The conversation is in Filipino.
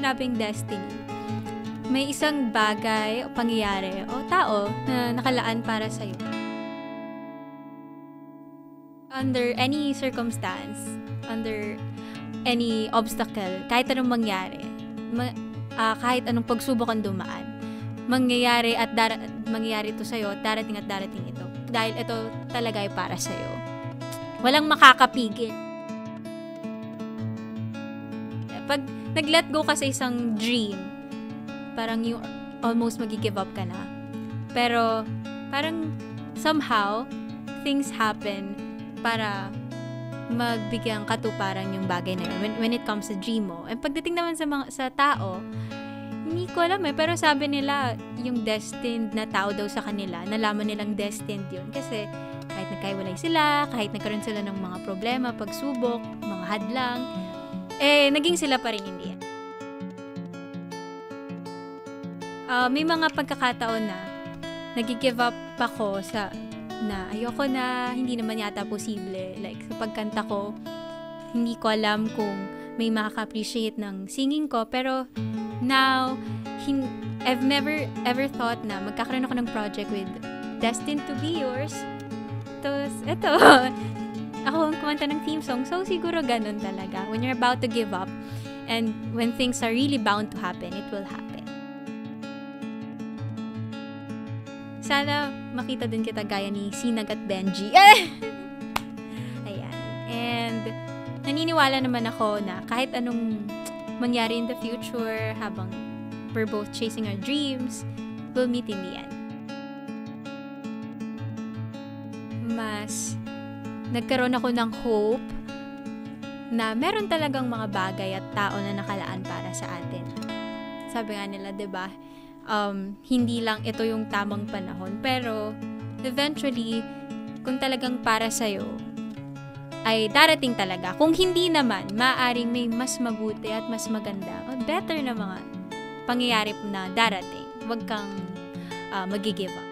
sinabing destiny, may isang bagay o pangyayari o tao na nakalaan para sa'yo. Under any circumstance, under any obstacle, kahit anong mangyari, kahit anong pagsubok ang dumaan, mangyayari ito sa'yo at darating ito. Dahil ito talaga ay para sa'yo. Walang makakapigil. Pag nag-let go ka sa isang dream, parang yung almost mag-give up ka na. Pero parang somehow, things happen para magbigyan katuparan yung bagay na yun when it comes to dream mo. And pagdating naman sa tao, hindi ko alam pero sabi nila yung destined na tao daw sa kanila, nalaman nilang destined yun kasi kahit nagkaiwalay sila, kahit nagkaroon sila ng mga problema, pagsubok, mga hadlang, naging sila pa rin hindi yan. May mga pagkakataon na nag-give up ako na ayoko na, hindi naman yata posible. Like, sa pagkanta ko, hindi ko alam kung may makaka-appreciate ng singing ko. Pero, now, I've never ever thought na magkakaroon ako ng project with Destined to Be Yours. Tapos, eto, ako ang kumanta ng theme song. So, siguro ganun talaga. When you're about to give up, and when things are really bound to happen, it will happen. Sana makita din kita gaya ni Sinag at Benji. Ayan. And naniniwala naman ako na kahit anong mangyari in the future habang we're both chasing our dreams, we'll meet in the end. Mas nagkaroon ako ng hope na meron talagang mga bagay at tao na nakalaan para sa atin. Sabi nga nila, 'di ba? Hindi lang ito yung tamang panahon, pero eventually, kung talagang para sa'yo, ay darating talaga. Kung hindi naman, maaaring may mas mabuti at mas maganda o better na mga pangyayari na darating. Huwag kang mag-give up.